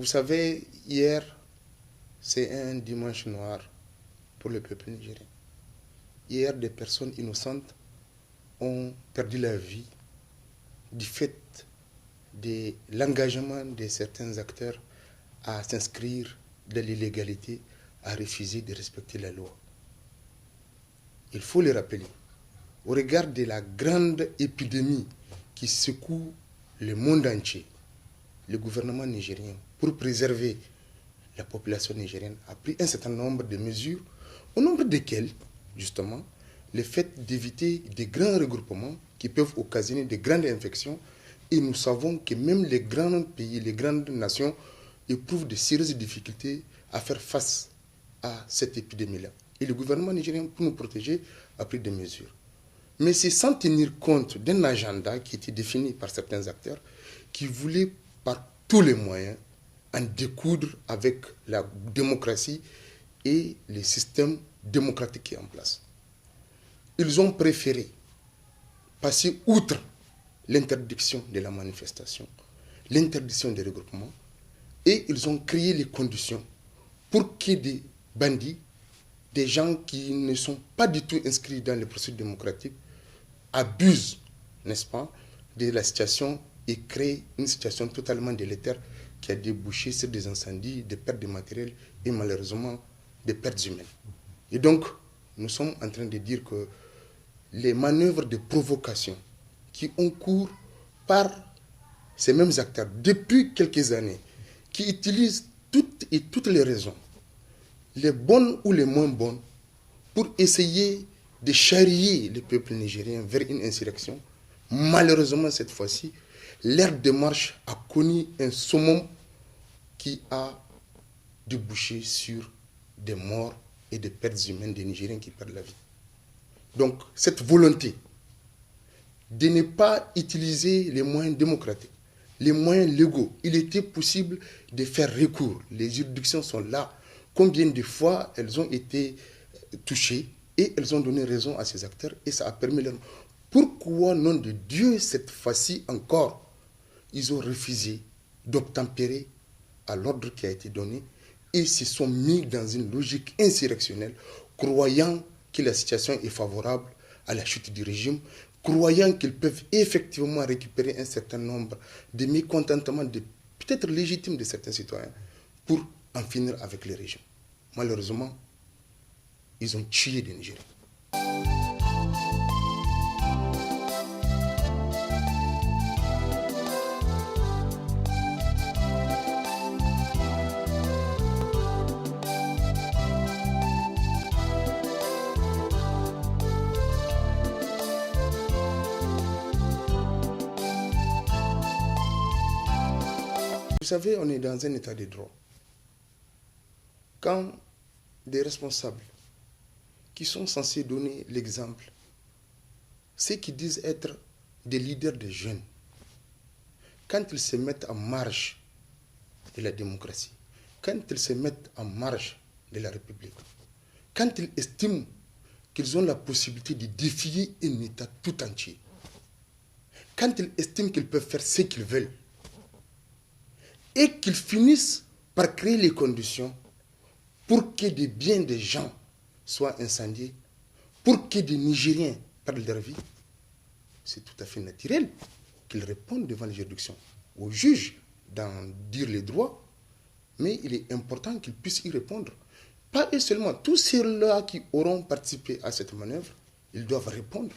savez, hier, c'est un dimanche noir pour le peuple nigérien. Hier, des personnes innocentes ont perdu la vie du fait de l'engagement de certains acteurs à s'inscrire dans l'illégalité, à refuser de respecter la loi. Il faut le rappeler, au regard de la grande épidémie qui secoue le monde entier, le gouvernement nigérien, pour préserver la population nigérienne, a pris un certain nombre de mesures, au nombre desquelles, justement, le fait d'éviter des grands regroupements qui peuvent occasionner de grandes infections. Et nous savons que même les grands pays, les grandes nations éprouvent de sérieuses difficultés à faire face à cette épidémie-là. Et le gouvernement nigérien, pour nous protéger, a pris des mesures. Mais c'est sans tenir compte d'un agenda qui était défini par certains acteurs qui voulaient par tous les moyens en découdre avec la démocratie et les systèmes démocratiques qui sont en place. Ils ont préféré passer outre l'interdiction de la manifestation, l'interdiction des regroupements, et ils ont créé les conditions pour qu'il y ait des bandits, des gens qui ne sont pas du tout inscrits dans les processus démocratiques, abusent, n'est-ce pas, de la situation et créent une situation totalement délétère qui a débouché sur des incendies, des pertes de matériel et malheureusement des pertes humaines. Et donc, nous sommes en train de dire que les manœuvres de provocation qui ont cours par ces mêmes acteurs depuis quelques années, qui utilisent toutes les raisons, les bonnes ou les moins bonnes, pour essayer de charrier le peuple nigérien vers une insurrection. Malheureusement, cette fois-ci, leur démarche a connu un summum qui a débouché sur des morts et des pertes humaines des Nigériens qui perdent la vie. Donc, cette volonté de ne pas utiliser les moyens démocratiques, les moyens légaux, il était possible de faire recours. Les juridictions sont là. Combien de fois elles ont été touchées et elles ont donné raison à ces acteurs et ça a permis leur... Pourquoi, nom de Dieu, cette fois-ci encore, ils ont refusé d'obtempérer à l'ordre qui a été donné et se sont mis dans une logique insurrectionnelle, croyant que la situation est favorable à la chute du régime, croyant qu'ils peuvent effectivement récupérer un certain nombre de mécontentements, peut-être légitimes de certains citoyens, pour en finir avec le régime. Malheureusement, ils ont tué des Nigériens. Vous savez, on est dans un état de droit. Quand des responsables qui sont censés donner l'exemple, ceux qui disent être des leaders des jeunes, quand ils se mettent en marge de la démocratie, quand ils se mettent en marge de la République, quand ils estiment qu'ils ont la possibilité de défier un État tout entier, quand ils estiment qu'ils peuvent faire ce qu'ils veulent, et qu'ils finissent par créer les conditions pour que des biens des gens soient incendiés, pour que des Nigériens perdent leur vie, c'est tout à fait naturel qu'ils répondent devant les juridictions, aux juges d'en dire les droits, mais il est important qu'ils puissent y répondre. Pas eux seulement, tous ceux-là qui auront participé à cette manœuvre, ils doivent répondre.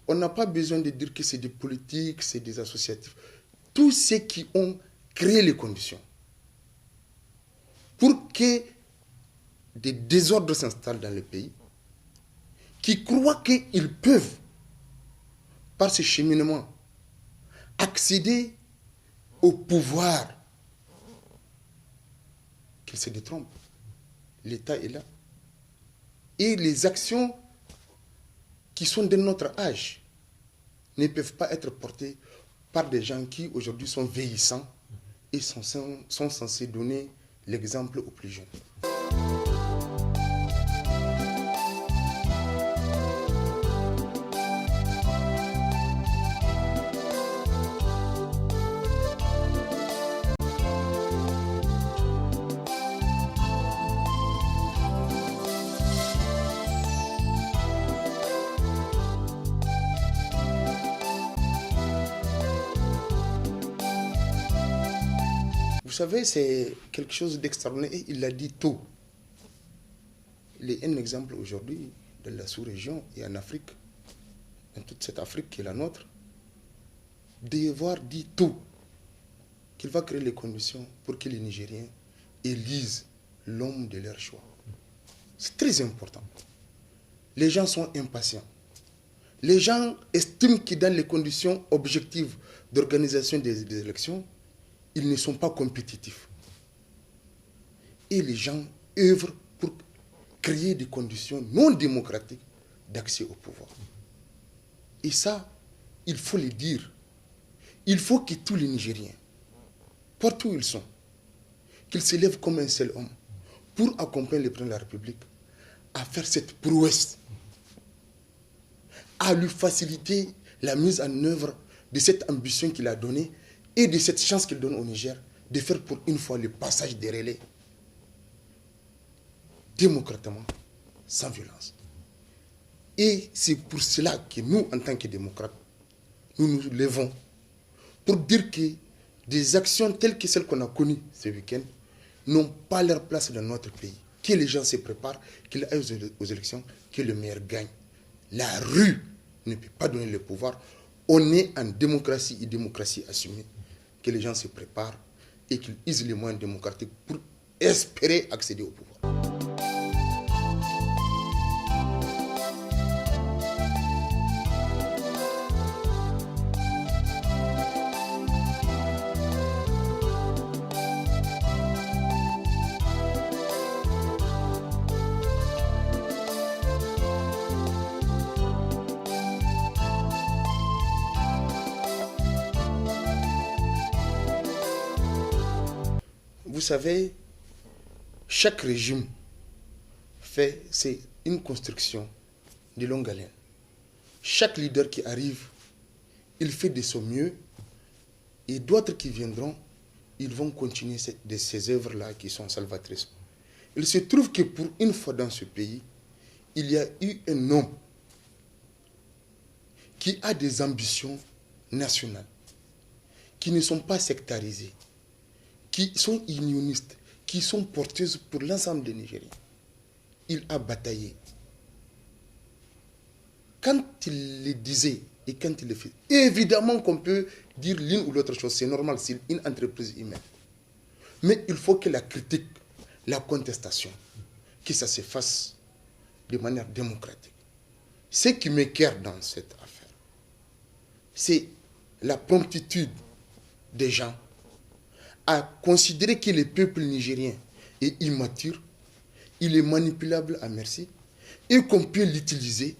On n'a pas besoin de dire que c'est des politiques, c'est des associatifs. Tous ceux qui ont créé les conditions pour que des désordres s'installent dans le pays, qui croient qu'ils peuvent, par ce cheminement, accéder au pouvoir, qu'ils se détrompent. L'État est là. Et les actions qui sont de notre âge ne peuvent pas être portées par des gens qui aujourd'hui sont vieillissants et sont censés donner l'exemple aux plus jeunes. savez, c'est quelque chose d'extraordinaire et il l'a dit tôt. Il est un exemple aujourd'hui de la sous-région et en Afrique, dans toute cette Afrique qui est la nôtre, d'avoir dit tôt qu'il va créer les conditions pour que les Nigériens élisent l'homme de leur choix. C'est très important. Les gens sont impatients. Les gens estiment que dans les conditions objectives d'organisation des élections, ils ne sont pas compétitifs. Et les gens œuvrent pour créer des conditions non démocratiques d'accès au pouvoir. Et ça, il faut le dire. Il faut que tous les Nigériens, partout où ils sont, qu'ils se lèvent comme un seul homme pour accompagner le président de la République à faire cette prouesse, à lui faciliter la mise en œuvre de cette ambition qu'il a donnée et de cette chance qu'il donne au Niger de faire pour une fois le passage des relais démocratiquement, sans violence. Et c'est pour cela que nous, en tant que démocrates, nous nous levons pour dire que des actions telles que celles qu'on a connues ce week-end n'ont pas leur place dans notre pays. Que les gens se préparent, qu'ils aillent aux élections, que le meilleur gagne. La rue ne peut pas donner le pouvoir. On est en démocratie et démocratie assumée. Que les gens se préparent et qu'ils usent les moyens démocratiques pour espérer accéder au pouvoir. Vous savez, chaque régime c'est une construction de longue haleine. Chaque leader qui arrive, il fait de son mieux et d'autres qui viendront, ils vont continuer de ces œuvres-là qui sont salvatrices. Il se trouve que pour une fois dans ce pays, il y a eu un homme qui a des ambitions nationales, qui ne sont pas sectarisées, qui sont unionistes, qui sont porteuses pour l'ensemble des Nigériens. Il a bataillé. Quand il le disait et quand il le fait, évidemment qu'on peut dire l'une ou l'autre chose, c'est normal, c'est une entreprise humaine. Mais il faut que la critique, la contestation, que ça se fasse de manière démocratique. Ce qui m'écoeure dans cette affaire, c'est la promptitude des gens à considérer que le peuple nigérien est immature, il est manipulable à merci, et qu'on peut l'utiliser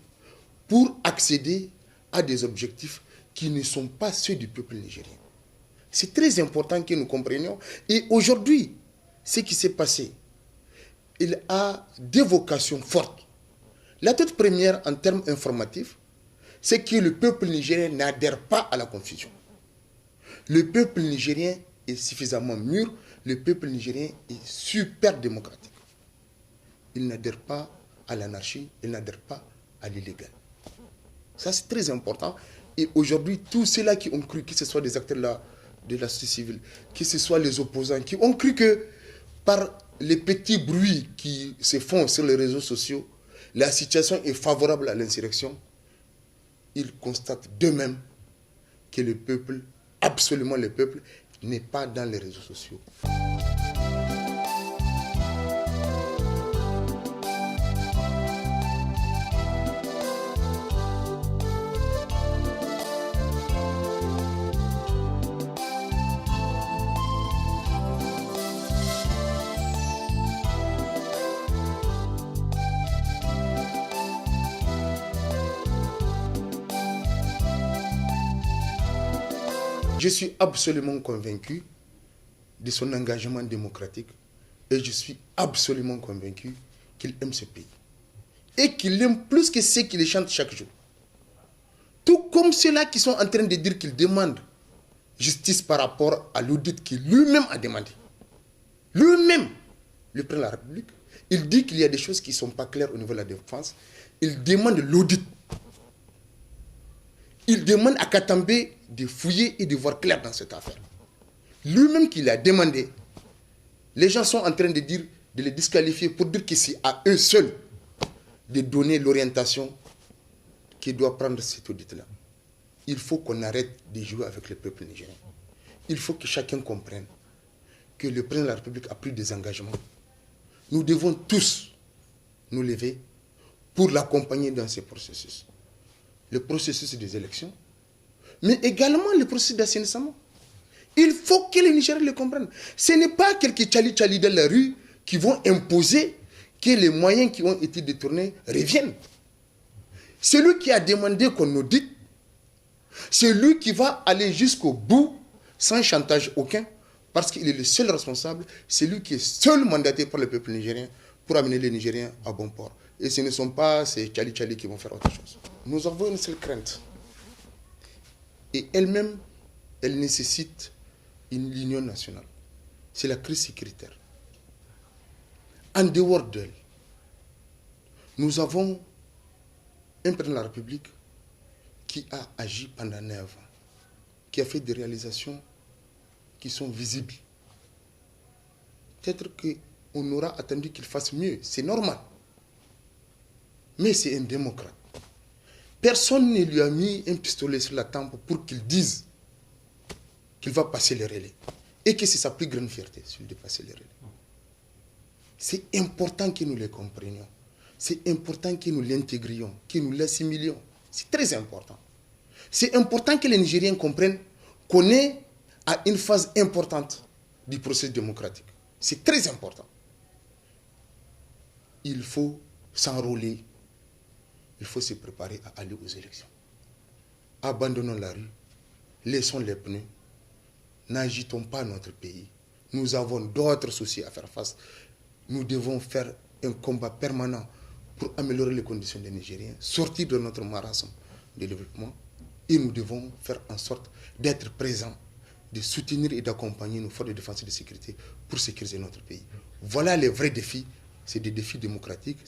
pour accéder à des objectifs qui ne sont pas ceux du peuple nigérien. C'est très important que nous comprenions. Et aujourd'hui, ce qui s'est passé, il a des vocations fortes. La toute première, en termes informatifs, c'est que le peuple nigérien n'adhère pas à la confusion. Le peuple nigérien est suffisamment mûr, le peuple nigérien est super démocratique. Il n'adhère pas à l'anarchie, il n'adhère pas à l'illégal. Ça, c'est très important. Et aujourd'hui, tous ceux-là qui ont cru, que ce soit des acteurs de la société civile, que ce soit les opposants, qui ont cru que par les petits bruits qui se font sur les réseaux sociaux, la situation est favorable à l'insurrection, ils constatent d'eux-mêmes que le peuple, absolument le peuple, n'est pas dans les réseaux sociaux. Je suis absolument convaincu de son engagement démocratique et je suis absolument convaincu qu'il aime ce pays. Et qu'il aime plus que ceux qui le chantent chaque jour. Tout comme ceux-là qui sont en train de dire qu'ils demandent justice par rapport à l'audit qu'il lui-même a demandé. Lui-même, le président de la République, il dit qu'il y a des choses qui ne sont pas claires au niveau de la défense. Il demande l'audit. Il demande à Katambe de fouiller et de voir clair dans cette affaire. Lui-même qui l'a demandé, Les gens sont en train de les disqualifier pour dire que c'est à eux seuls de donner l'orientation qui doit prendre cette audit-là. Il faut qu'on arrête de jouer avec le peuple nigérien. Il faut que chacun comprenne que le président de la République a pris des engagements. Nous devons tous nous lever pour l'accompagner dans ce processus. Le processus des élections, mais également le processus d'assainissement. Il faut que les Nigériens le comprennent. Ce n'est pas quelques tchali-tchali dans la rue qui vont imposer que les moyens qui ont été détournés reviennent. Celui qui a demandé qu'on audite, c'est lui qui va aller jusqu'au bout sans chantage aucun, parce qu'il est le seul responsable, c'est lui qui est seul mandaté par le peuple nigérien pour amener les Nigériens à bon port. Et ce ne sont pas ces tchali-tchali qui vont faire autre chose. Nous avons une seule crainte. Et elle-même, elle nécessite une union nationale. C'est la crise sécuritaire. En dehors d'elle, nous avons un président de la République qui a agi pendant 9 ans, qui a fait des réalisations qui sont visibles. Peut-être qu'on aura attendu qu'il fasse mieux, c'est normal. Mais c'est un démocrate. Personne ne lui a mis un pistolet sur la tempe pour qu'il dise qu'il va passer le relais. Et que c'est sa plus grande fierté, celui de passer le relais. C'est important que nous le comprenions. C'est important que nous l'intégrions, que nous l'assimilions. C'est très important. C'est important que les Nigériens comprennent qu'on est à une phase importante du processus démocratique. C'est très important. Il faut s'enrôler. Il faut se préparer à aller aux élections. Abandonnons la rue. Laissons les pneus. N'agitons pas notre pays. Nous avons d'autres soucis à faire face. Nous devons faire un combat permanent pour améliorer les conditions des Nigériens, sortir de notre marasme de développement, et nous devons faire en sorte d'être présents, de soutenir et d'accompagner nos forces de défense et de sécurité pour sécuriser notre pays. Voilà les vrais défis, c'est des défis démocratiques.